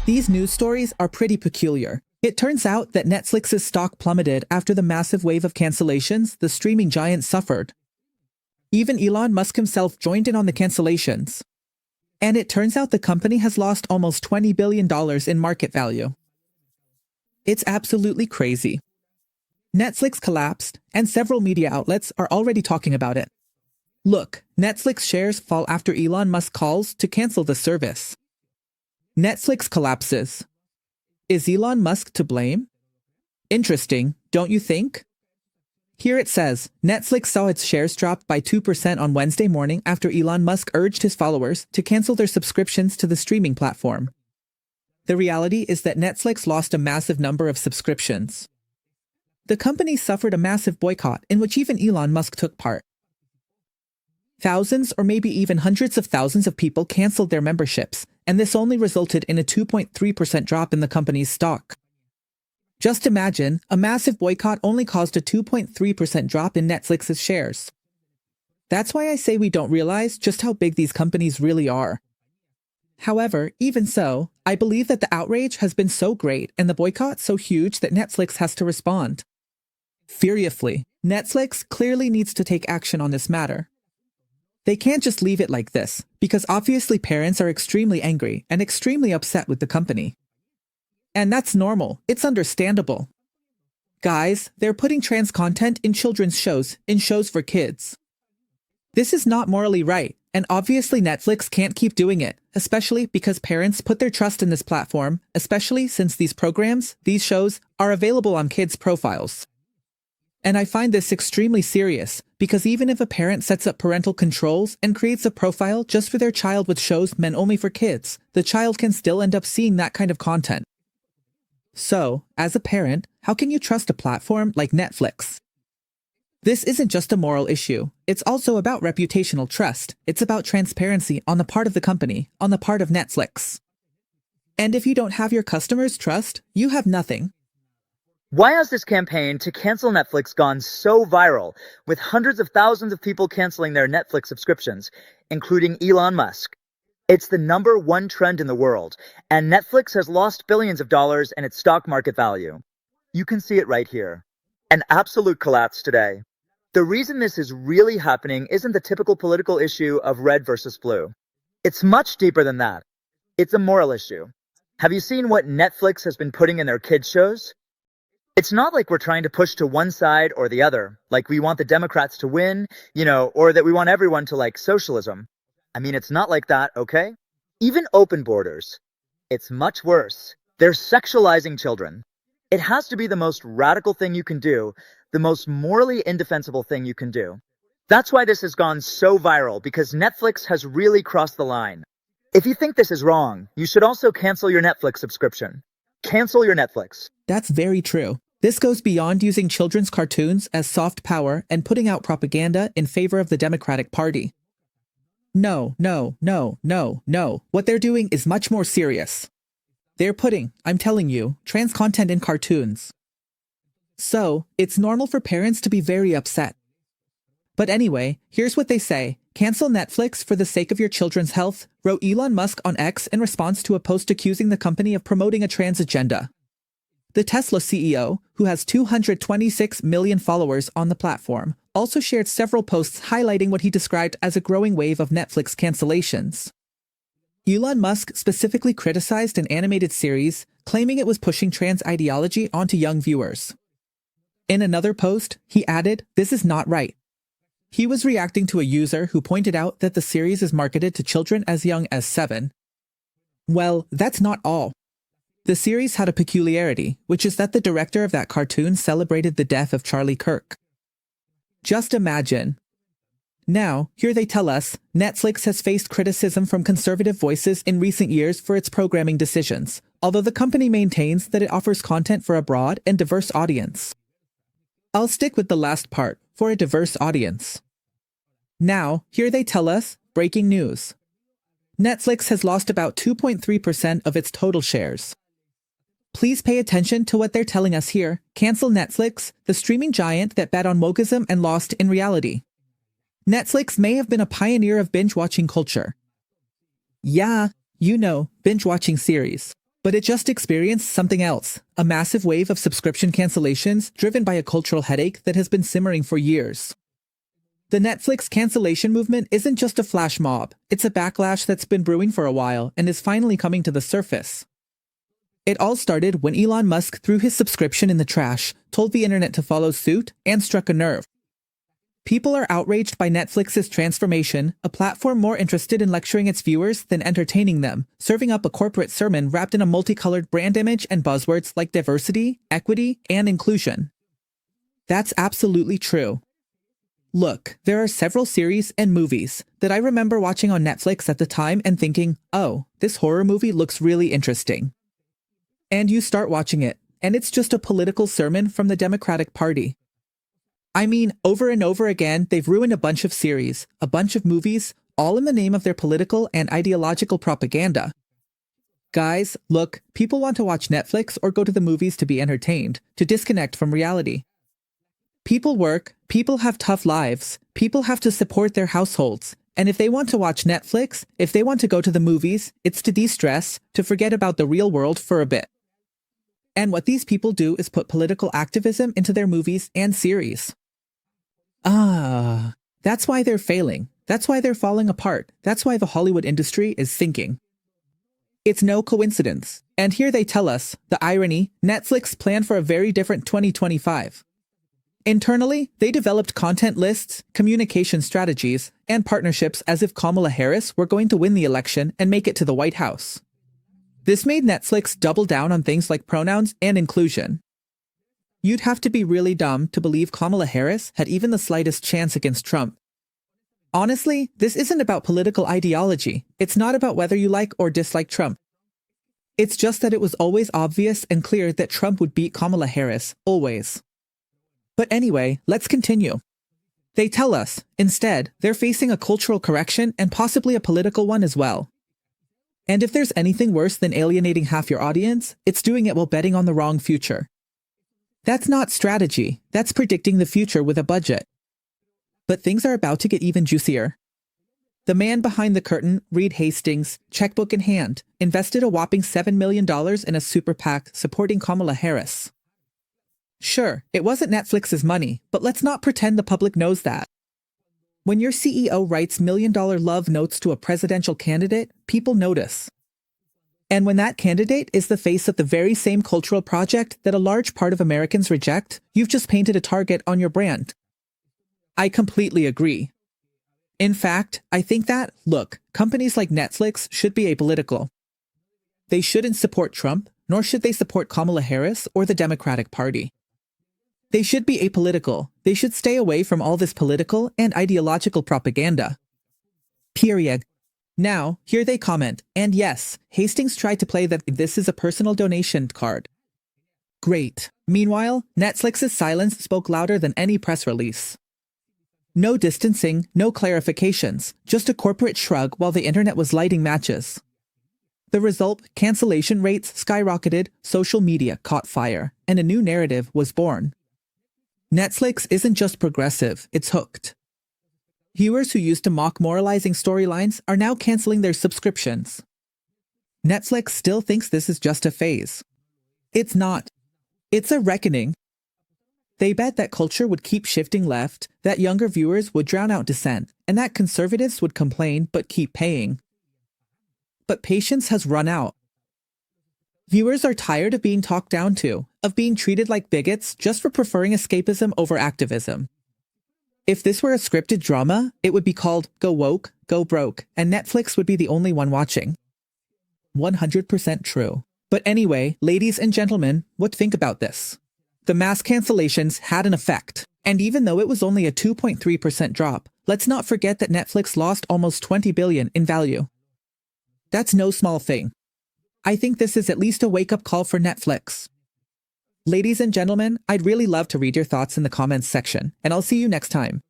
These news stories are pretty peculiar. It turns out that Netflix's stock plummeted after the massive wave of cancellations the streaming giant suffered. Even Elon Musk himself joined in on the cancellations. And it turns out the company has lost almost $20 billion in market value. It's absolutely crazy. Netflix collapsed, and several media outlets are already talking about it. Look, Netflix shares fall after Elon Musk calls to cancel the service. Netflix collapses. Is Elon Musk to blame? Interesting, don't you think? Here it says, Netflix saw its shares drop by 2% on Wednesday morning after Elon Musk urged his followers to cancel their subscriptions to the streaming platform. The reality is that Netflix lost a massive number of subscriptions. The company suffered a massive boycott in which even Elon Musk took part. Thousands or maybe even hundreds of thousands of people canceled their memberships, and this only resulted in a 2.3% drop in the company's stock. Just imagine, a massive boycott only caused a 2.3% drop in Netflix's shares. That's why I say we don't realize just how big these companies really are. However, even so, I believe that the outrage has been so great and the boycott so huge that Netflix has to respond. Furiously, Netflix clearly needs to take action on this matter. They can't just leave it like this, because obviously parents are extremely angry and extremely upset with the company. And that's normal, it's understandable. Guys, they're putting trans content in children's shows, in shows for kids. This is not morally right, and obviously Netflix can't keep doing it, especially because parents put their trust in this platform, especially since these programs, these shows, are available on kids' profiles. And I find this extremely serious, because even if a parent sets up parental controls and creates a profile just for their child with shows meant only for kids, the child can still end up seeing that kind of content. So, as a parent, how can you trust a platform like Netflix? This isn't just a moral issue, it's also about reputational trust, it's about transparency on the part of the company, on the part of Netflix. And if you don't have your customers' trust, you have nothing. Why has this campaign to cancel Netflix gone so viral, with hundreds of thousands of people canceling their Netflix subscriptions, including Elon Musk? It's the #1 trend in the world, and Netflix has lost billions of dollars in its stock market value. You can see it right here. An absolute collapse today. The reason this is really happening isn't the typical political issue of red versus blue. It's much deeper than that. It's a moral issue. Have you seen what Netflix has been putting in their kids' shows? It's not like we're trying to push to one side or the other, like we want the Democrats to win, or that we want everyone to like socialism. I mean, it's not like that, okay? Even open borders. It's much worse. They're sexualizing children. It has to be the most radical thing you can do, the most morally indefensible thing you can do. That's why this has gone so viral, because Netflix has really crossed the line. If you think this is wrong, you should also cancel your Netflix subscription. Cancel your Netflix. That's very true. This goes beyond using children's cartoons as soft power and putting out propaganda in favor of the Democratic Party. No. What they're doing is much more serious. They're putting, I'm telling you, trans content in cartoons. So, it's normal for parents to be very upset. But anyway, here's what they say. Cancel Netflix for the sake of your children's health, wrote Elon Musk on X in response to a post accusing the company of promoting a trans agenda. The Tesla CEO, who has 226 million followers on the platform, also shared several posts highlighting what he described as a growing wave of Netflix cancellations. Elon Musk specifically criticized an animated series, claiming it was pushing trans ideology onto young viewers. In another post, he added, "This is not right." He was reacting to a user who pointed out that the series is marketed to children as young as 7. Well, that's not all. The series had a peculiarity, which is that the director of that cartoon celebrated the death of Charlie Kirk. Just imagine. Now, here they tell us, Netflix has faced criticism from conservative voices in recent years for its programming decisions, although the company maintains that it offers content for a broad and diverse audience. I'll stick with the last part, for a diverse audience. Now, here they tell us, breaking news. Netflix has lost about 2.3% of its total shares. Please pay attention to what they're telling us here. Cancel Netflix, the streaming giant that bet on wokeism and lost in reality. Netflix may have been a pioneer of binge-watching culture. Yeah, binge-watching series. But it just experienced something else, a massive wave of subscription cancellations driven by a cultural headache that has been simmering for years. The Netflix cancellation movement isn't just a flash mob, it's a backlash that's been brewing for a while and is finally coming to the surface. It all started when Elon Musk threw his subscription in the trash, told the internet to follow suit, and struck a nerve. People are outraged by Netflix's transformation, a platform more interested in lecturing its viewers than entertaining them, serving up a corporate sermon wrapped in a multicolored brand image and buzzwords like diversity, equity, and inclusion. That's absolutely true. Look, there are several series and movies that I remember watching on Netflix at the time and thinking, oh, this horror movie looks really interesting. And you start watching it, and it's just a political sermon from the Democratic Party. I mean, over and over again, they've ruined a bunch of series, a bunch of movies, all in the name of their political and ideological propaganda. Guys, look, people want to watch Netflix or go to the movies to be entertained, to disconnect from reality. People work, people have tough lives, people have to support their households, and if they want to watch Netflix, if they want to go to the movies, it's to de-stress, to forget about the real world for a bit. And what these people do is put political activism into their movies and series. That's why they're failing. That's why they're falling apart. That's why the Hollywood industry is sinking. It's no coincidence. And here they tell us, the irony, Netflix planned for a very different 2025. Internally, they developed content lists, communication strategies, and partnerships as if Kamala Harris were going to win the election and make it to the White House. This made Netflix double down on things like pronouns and inclusion. You'd have to be really dumb to believe Kamala Harris had even the slightest chance against Trump. Honestly, this isn't about political ideology. It's not about whether you like or dislike Trump. It's just that it was always obvious and clear that Trump would beat Kamala Harris, always. But anyway, let's continue. They tell us, instead, they're facing a cultural correction and possibly a political one as well. And if there's anything worse than alienating half your audience, it's doing it while betting on the wrong future. That's not strategy, that's predicting the future with a budget. But things are about to get even juicier. The man behind the curtain, Reed Hastings, checkbook in hand, invested a whopping $7 million in a super PAC supporting Kamala Harris. Sure, it wasn't Netflix's money, but let's not pretend the public knows that. When your CEO writes million-dollar love notes to a presidential candidate, people notice. And when that candidate is the face of the very same cultural project that a large part of Americans reject, you've just painted a target on your brand. I completely agree. In fact, I think that, look, companies like Netflix should be apolitical. They shouldn't support Trump, nor should they support Kamala Harris or the Democratic Party. They should be apolitical. They should stay away from all this political and ideological propaganda. Period. Now, here they comment, and yes, Hastings tried to play that this is a personal donation card. Great. Meanwhile, Netflix's silence spoke louder than any press release. No distancing, no clarifications, just a corporate shrug while the internet was lighting matches. The result, cancellation rates skyrocketed, social media caught fire, and a new narrative was born. Netflix isn't just progressive, it's hooked. Viewers who used to mock moralizing storylines are now canceling their subscriptions. Netflix still thinks this is just a phase. It's not. It's a reckoning. They bet that culture would keep shifting left, that younger viewers would drown out dissent, and that conservatives would complain but keep paying. But patience has run out. Viewers are tired of being talked down to, of being treated like bigots just for preferring escapism over activism. If this were a scripted drama, it would be called Go Woke, Go Broke, and Netflix would be the only one watching. 100% true. But anyway, ladies and gentlemen, what think about this? The mass cancellations had an effect. And even though it was only a 2.3% drop, let's not forget that Netflix lost almost $20 billion in value. That's no small thing. I think this is at least a wake-up call for Netflix. Ladies and gentlemen, I'd really love to read your thoughts in the comments section, and I'll see you next time.